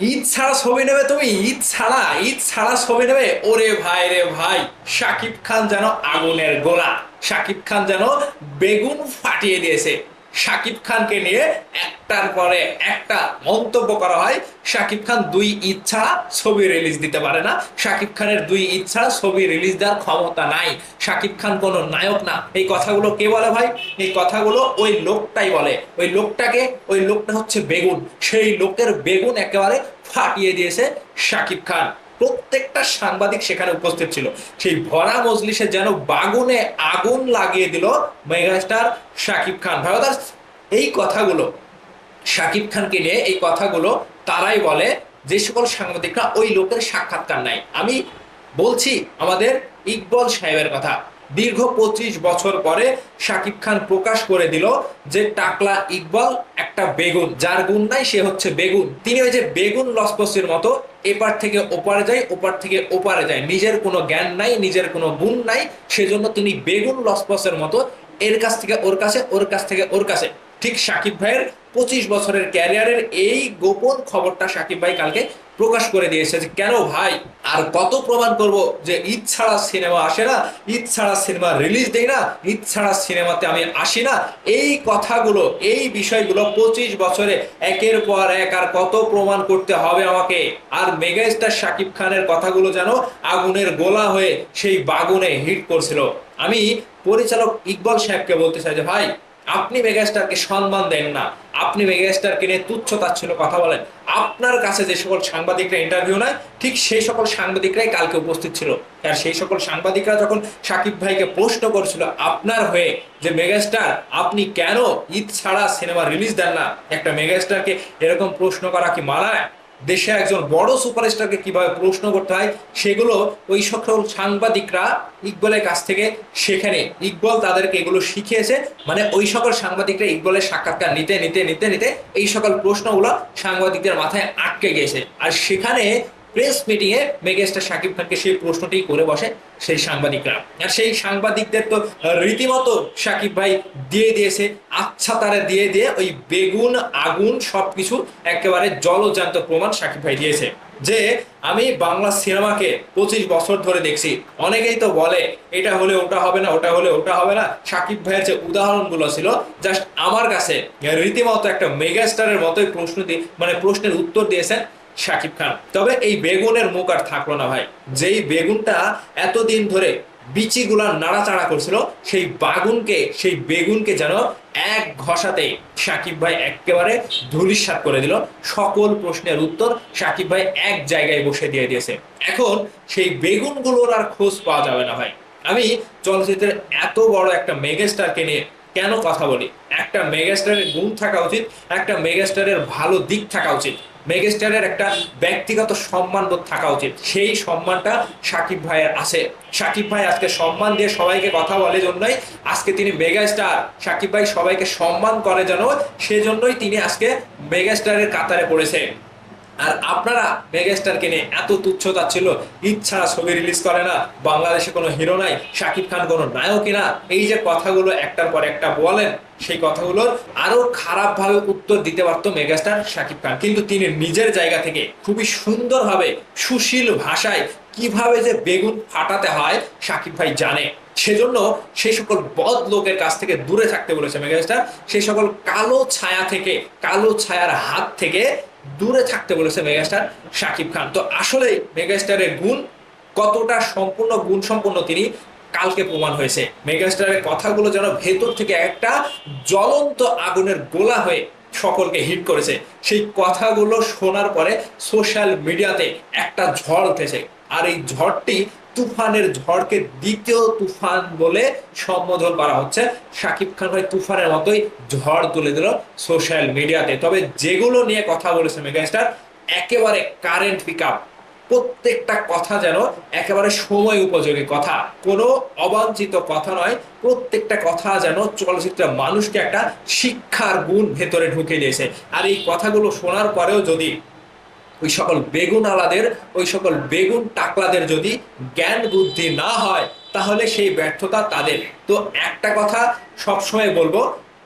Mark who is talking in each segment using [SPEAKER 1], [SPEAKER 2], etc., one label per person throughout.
[SPEAKER 1] ঈদ ছাড়া ছবি নেবে তুমি? ঈদ ছাড়া ছবি নেবে? ওরে ভাই রে ভাই, শাকিব খান যেন আগুনের গোলা। শাকিব খান যেন বেগুন ফাটিয়ে দিয়েছে। শাকিব খানকে নিয়ে একটার পরে একটা মন্তব্য করা হয়। শাকিব খান দুই ঈদ ছাড়া ছবি রিলিজ দিতে পারে না। শাকিব খানের দুই ঈদ ছাড়া ছবি রিলিজ দেওয়ার ক্ষমতা নাই। শাকিব খান কোনো নায়ক না। এই কথাগুলো কে বলে ভাই? এই কথাগুলো ওই লোকটাই বলে। ওই লোকটা হচ্ছে বেগুন। সেই লোকের বেগুন একেবারে ফাটিয়ে দিয়েছে শাকিব খান। প্রত্যেকটা সাংবাদিক সেখানে উপস্থিত ছিল। সেই ভরা মজলিসে যেন বাগুনে আগুন লাগিয়ে দিল মেগাস্টার শাকিব খান। ভারত এই কথাগুলো, শাকিব খানকে নিয়ে এই কথাগুলো তারাই বলে যে সকল সাংবাদিকরা ওই লোকের সাক্ষাৎকার নাই। আমি বলছি আমাদের ইকবল সাহেবের কথা। দীর্ঘ 25 বছর পরে শাকিব খান প্রকাশ করে দিল যে টাকলা ইকবল একটা বেগুন, যার গুণ নাই সে হচ্ছে বেগুন। তিনি ওই যে বেগুন লসপসের মতো এপার থেকে ওপারে যায়, ওপার থেকে ওপারে যায়, নিজের কোনো জ্ঞান নাই, নিজের কোনো গুণ নাই। সেজন্য তিনি বেগুন লসপসের মতো এর কাছ থেকে ওর কাছে, ওর কাছ থেকে ওর কাছে। ঠিক সাকিব ভাইয়ের 25 বছরের ক্যারিয়ারের এই গোপন খবরটা সাকিব ভাই কালকে প্রকাশ করে দিয়েছে। যে কেন ভাই, আর কত প্রমাণ করব যে ঈদ ছাড়া সিনেমা আসে না, ঈদ ছাড়া সিনেমা রিলিজ দেই না, ঈদ ছাড়া সিনেমাতে আমি আসি না। এই কথাগুলো, এই বিষয়গুলো 25 বছরে একের পর এক আর কত প্রমাণ করতে হবে আমাকে। আর মেগাস্টার সাকিব খানের কথাগুলো যেন আগুনের গোলা হয়ে সেই বাগুনে হিট করছিল। আমি পরিচালক ইকবাল সাহেবকে বলতে চাই যে ভাই, আপনি মেগাস্টারকে সম্মান দেন না, আপনি মেগাস্টারকে নিয়ে তুচ্ছ তাচ্ছিল্য কথা বলেন। আপনার কাছে যে সকল সাংবাদিকরা ইন্টারভিউ নেয়, ঠিক সেই সকল সাংবাদিকরাই কালকে উপস্থিত ছিল। আর সেই সকল সাংবাদিকরা যখন সাকিব ভাইকে প্রশ্ন করছিল আপনার হয়ে যে মেগাস্টার আপনি কেন ঈদ ছাড়া সিনেমা রিলিজ দেন না, একটা মেগাস্টারকে এরকম প্রশ্ন করা কি মানায়? দেশে একজন বড় সুপারস্টারকে কিভাবে প্রশ্ন করতে হয় সেগুলো ওই সকল সাংবাদিকরা ইকবালের কাছ থেকে সেখানে ইকবাল তাদেরকে এগুলো শিখিয়েছে। মানে ওই সকল সাংবাদিকরা ইকবালের সাক্ষাৎকার নিতে নিতে নিতে নিতে এই সকল প্রশ্নগুলো সাংবাদিকদের মাথায় আটকে গেছে। আর সেখানে প্রেস মিটিং এ মেগাস্টার শাকিব খানকে সেই প্রশ্নটি করে বসে সেই সাংবাদিকরা। আর সেই সাংবাদিকদের তো রীতিমতো শাকিব ভাই দিয়ে দিয়েছে আচ্ছা তারা দিয়ে দিয়ে ওই বেগুন আগুন সবকিছু একেবারে জলজান্ত প্রমাণ শাকিব ভাই দিয়েছে। যে আমি বাংলা সিনেমাকে 25 বছর ধরে দেখছি, অনেকেই তো বলে এটা হলে ওটা হবে না, ওটা হলে ওটা হবে না। শাকিব ভাইয়ের যে উদাহরণগুলো ছিল জাস্ট আমার কাছে রীতিমতো একটা মেগাস্টারের মতোই প্রশ্ন দিয়ে, মানে প্রশ্নের উত্তর দিয়েছেন শাকিব খান। তবে এই বেগুনের মুখ আর থাকলো না ভাই। যেই বেগুনটা এতদিন ধরে বিচিগুলা নাড়াচাড়া করছিল, সেই বেগুনকে যেন এক ঘষাতে সাকিব ভাই একেবারে ধূলিসাৎ করে দিল। সকল প্রশ্নের উত্তর সাকিব ভাই এক জায়গায় বসে দিয়ে দিয়েছে। এখন সেই বেগুনগুলোর আর খোঁজ পাওয়া যাবে না ভাই। আমি চলচ্চিত্রের এত বড় একটা মেগাস্টারকে নিয়ে কেন কথা বলি? একটা মেগাস্টারের গুণ থাকা উচিত, একটা মেগাস্টারের ভালো দিক থাকা উচিত, মেগাস্টারের একটা ব্যক্তিগত সম্মানবোধ থাকা উচিত। সেই সম্মানটা সাকিব ভাইয়ের আছে। সাকিব ভাই আজকে সম্মান দিয়ে সবাইকে কথা বলে জন্যই আজকে তিনি মেগাস্টার। সাকিব ভাই সবাইকে সম্মান করে যেন, সেজন্যই তিনি আজকে মেগাস্টারের কাতারে পড়েছে। আর আপনারা মেগাস্টারকে নিয়ে এত তুচ্ছতা ছিল, ঈদ ছাড়া ছবি রিলিজ করে না, বাংলাদেশে কোনো হিরো নাই, শাকিব খান কোনো নায়কই না, এই যে কথাগুলো একটার পর একটা বলেন, সেই কথাগুলোর আরো খারাপ ভাবে উত্তর দিতে পারতো মেগাস্টার শাকিব খান। কিন্তু তিনি নিজের জায়গা থেকে খুবই সুন্দরভাবে সুশীল ভাষায় কিভাবে যে বেগুন ফাটাতে হয় শাকিব ভাই জানে। সেজন্য সেই সকল বদ লোকের কাছ থেকে দূরে থাকতে বলেছে মেগাস্টার। সেই সকল কালো ছায়া থেকে, কালো ছায়ার হাত থেকে দূরে থাকতে বলেছে মেগাস্টার শাকিব খান। তো আসলে মেগাস্টারের গুণ কতটা সম্পূর্ণ গুণ সম্পূর্ণ তিনি কালকে প্রমাণ হয়েছে। মেগাস্টারের কথাগুলো যেন ভেতর থেকে একটা জ্বলন্ত আগুনের গোলা হয়ে সকলকে হিট করেছে। সেই কথাগুলো শোনার পরে সোশ্যাল মিডিয়াতে একটা ঝড় উঠেছে। আর এই ঝড়টি তুফানের ঝড়কে দ্বিতীয় তুফান বলে সম্বোধন করা হচ্ছে। শাকিব খান ভাই তুফানের মতোই ঝড় তুলে দিল সোশ্যাল মিডিয়াতে। তবে যেগুলো নিয়ে কথা বলেছে মেগাস্টার একেবারে কারেন্ট পিক আপ, প্রত্যেকটা কথা যেন একেবারে সময় উপযোগী কথা, কোনো অবাঞ্ছিত কথা নয়। প্রত্যেকটা কথা যেন চলচ্চিত্রের মানুষকে একটা শিক্ষার গুণ ভেতরে ঢুকে দিয়েছে। আর এই কথাগুলো শোনার পরেও যদি ওই সকল বেগুন আলাদের, ওই সকল বেগুন টাকলাদের যদি জ্ঞান বুদ্ধি না হয়, তাহলে সেই ব্যর্থতা তাদের। তো একটা কথা সবসময় বলবো,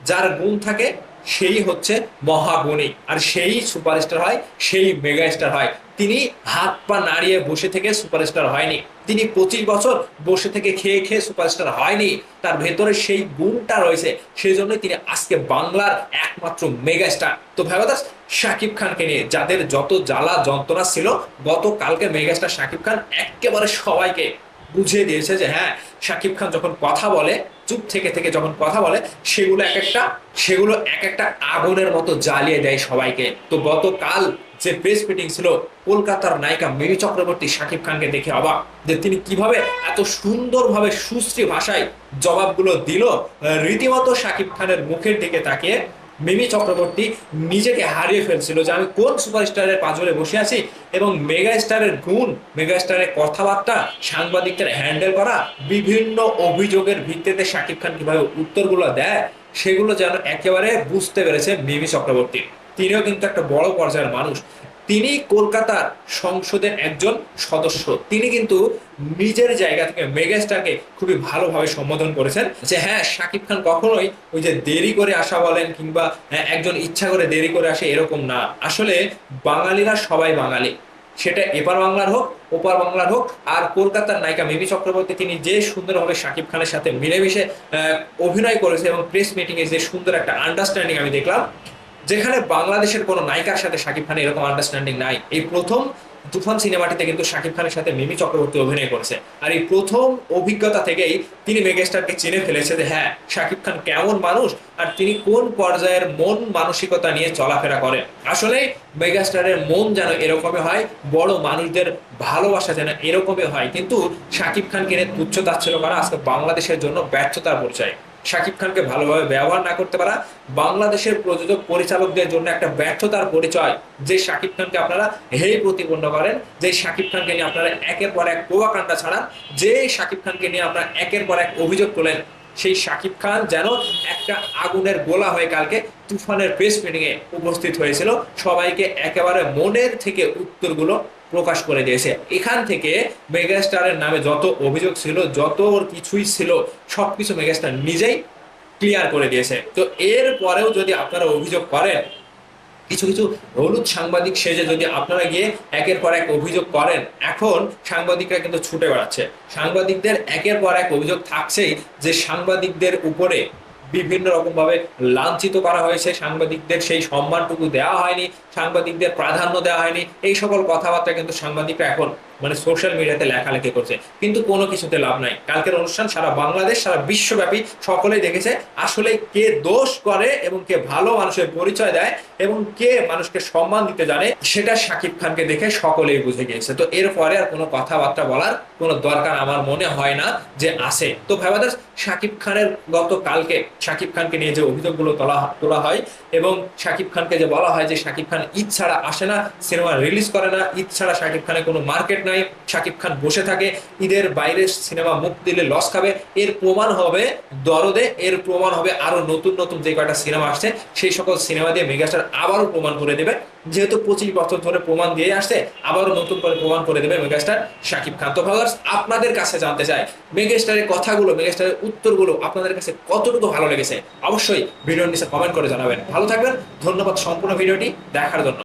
[SPEAKER 1] যার গুণ থাকে সেই হচ্ছে মহাগুণী, আর সেই সুপারস্টার হয়, সেই মেগা স্টার হয়। তিনি হাত পা নাড়িয়ে বসে থেকে সুপারস্টার হয়নি, তিনি 25 বছর বসে থেকে খেয়ে খেয়ে সুপারস্টার হয়নি। তার ভেতরে সেই গুণটা রয়েছে, সেই জন্যই তিনি আজকে বাংলার একমাত্র মেগা স্টার। তো ভাইবাদাস, শাকিব খানকে নিয়ে যাদের যত জ্বালা যন্ত্রণা ছিল, গতকালকে মেগা স্টার শাকিব খান একেবারে সবাইকে বুঝিয়ে দিয়েছে যে হ্যাঁ, শাকিব খান যখন কথা বলে, চুপ থেকে থেকে যখন কথা বলে, সেগুলো এক একটা আগুনের মতো জ্বালিয়ে দেয় সবাইকে। তো গতকাল যে প্রেস মিটিং ছিল, কলকাতার নায়িকা মিমি চক্রবর্তী শাকিব খানকে দেখে অবাক, যে তিনি কিভাবে এত সুন্দরভাবে সুশ্রী ভাষায় জবাবগুলো দিল। রীতিমতো শাকিব খানের মুখের দিকে তাকিয়ে মিমি চক্রবর্তী নিজেকে হারিয়ে ফেলছিল যে আমি কোন সুপারস্টারের পাঁজরে বসে আছি। এবং মেগা স্টারের গুণ, মেগা স্টারের কথাবার্তা, সাংবাদিকদের হ্যান্ডেল করা, বিভিন্ন অভিযোগের ভিত্তিতে শাকিব খান কিভাবে উত্তরগুলো দেয়, সেগুলো যেন একেবারে বুঝতে পেরেছে মিমি চক্রবর্তী। তিনিও কিন্তু একটা বড় পর্যায়ের মানুষ, তিনি কলকাতার সংসদের একজন সদস্য। তিনি কিন্তু নিজের জায়গা থেকে মেগাস্টারকে খুবই ভালোভাবে সম্বোধন করেছেন যে হ্যাঁ, শাকিব খান কখনোই ওই যে দেরি করে আসা বলেন কিংবা একজন ইচ্ছা করে দেরি করে আসে এরকম না। আসলে বাঙালিরা সবাই বাঙালি, সেটা এপার বাংলার হোক ওপার বাংলার হোক। আর কলকাতার নায়িকা মিমি চক্রবর্তী তিনি যে সুন্দরভাবে শাকিব খানের সাথে মিলেমিশে অভিনয় করেছে, এবং প্রেস মিটিং এ যে সুন্দর একটা আন্ডারস্ট্যান্ডিং আমি দেখলাম, যেখানে বাংলাদেশের কোনো নায়িকার সাথে শাকিব খানের এরকম আন্ডারস্ট্যান্ডিং নাই। এই প্রথম তুফান সিনেমাটিতে কিন্তু শাকিব খানের সাথে মিমি চক্রবর্তী অভিনয় করেছে, আর এই প্রথম অভিজ্ঞতা থেকেই তিনি মেগাস্টারকে চিনে ফেলেছে যে হ্যাঁ, শাকিব খান কেমন মানুষ আর তিনি কোন পর্যায়ের মন মানসিকতা নিয়ে চলাফেরা করেন। আসলে মেগাস্টারের মন যেন এরকমই হয়, বড় মানুষদের ভালোবাসা যেন এরকমই হয়। কিন্তু শাকিব খানকে নিয়ে তুচ্ছ তাচ্ছিল্য করা আজকে বাংলাদেশের জন্য ব্যর্থতার পরিচয়। শাকিব খানকে ভালোভাবে ব্যবহার না করতে পারা বাংলাদেশের প্রযোজক পরিচালকদের জন্য একটা ব্যর্থতার পরিচয়। যে শাকিব খানকে আপনারা হেয় প্রতিপন্ন করেন, যে শাকিব খানকে নিয়ে আপনারা একের পর এক প্রোপাগান্ডা ছাড়ান, যে শাকিব খানকে নিয়ে আপনারা একের পর এক অভিযোগ তোলেন, সেই শাকিব খান যেন একটা আগুনের গোলা হয়ে কালকে তুফানের প্রেস মিটিং এ উপস্থিত হয়েছিল, সবাইকে একেবারে মনের থেকে উত্তরগুলো প্রকাশ করে দিয়েছে। এখান থেকে মেগাস্টারের নামে যত অভিযোগ ছিল, যত কিছুই ছিল, সবকিছু মেগাস্টার নিজেই ক্লিয়ার করে দিয়েছে। তো এর পরেও যদি আপনারা অভিযোগ করেন, কিছু কিছু হলুদ সাংবাদিক সেজে যদি আপনারা গিয়ে একের পর এক অভিযোগ করেন, এখন সাংবাদিকরা কিন্তু ছুটে বেড়াচ্ছে। সাংবাদিকদের একের পর এক অভিযোগ থাকছেই যে সাংবাদিকদের উপরে বিভিন্ন রকম ভাবে লাঞ্ছিত করা হয়েছে, সাংবাদিকদের সেই সম্মানটুকু দেওয়া হয়নি, সাংবাদিকদের প্রাধান্য দেওয়া হয়নি। এই সকল কথাবার্তা কিন্তু সাংবাদিকরা এখন মানে সোশ্যাল মিডিয়াতে লেখালেখি করছে, কিন্তু কোনো কিছুতে লাভ নাই। কালকের অনুষ্ঠান সারা বাংলাদেশ, সারা বিশ্বব্যাপী সকলেই দেখেছে আসলে কে দোষ করে এবং কে ভালো মানুষের পরিচয় দেয় এবং কে মানুষকে সম্মান দিতে জানে, সেটা শাকিব খানকে দেখে সকলেই বুঝে গিয়েছে। তো এরপরে আর কোনো কথাবার্তা বলার কোনো দরকার আমার মনে হয় না যে আছে। তো ভাইবাদাস, শাকিব খানের গতকালকে শাকিব খানকে নিয়ে যে অভিযোগগুলো তোলা হয় এবং শাকিব খানকে যে বলা হয় যে শাকিব খান ঈদ ছাড়া আসে না, সিনেমা রিলিজ করে না, ঈদ ছাড়া শাকিব খানের কোনো মার্কেট নাই, শাকিব খান বসে থাকে, ঈদের বাইরে সিনেমা মুখ দিলে লস খাবে, এর প্রমাণ হবে দরদে, এর প্রমাণ হবে আরো নতুন নতুন যে কয়টা সিনেমা আসছে, সেই সকল সিনেমা দিয়ে মেগাস্টার আবারও প্রমাণ করে দেবে। যেহেতু 25 বছর ধরে প্রমাণ দিয়ে আসছে, আবারও নতুন করে প্রমাণ করে দেবে মেগাস্টার শাকিব খান। তো ভাইয়ার্স, আপনাদের কাছে জানতে চাই মেগাস্টারের কথাগুলো, মেগাস্টারের উত্তরগুলো আপনাদের কাছে কতটুকু ভালো লেগেছে, অবশ্যই ভিডিওর নিচে কমেন্ট করে জানাবেন। ভালো থাকবেন, ধন্যবাদ সম্পূর্ণ ভিডিওটি দেখার জন্য।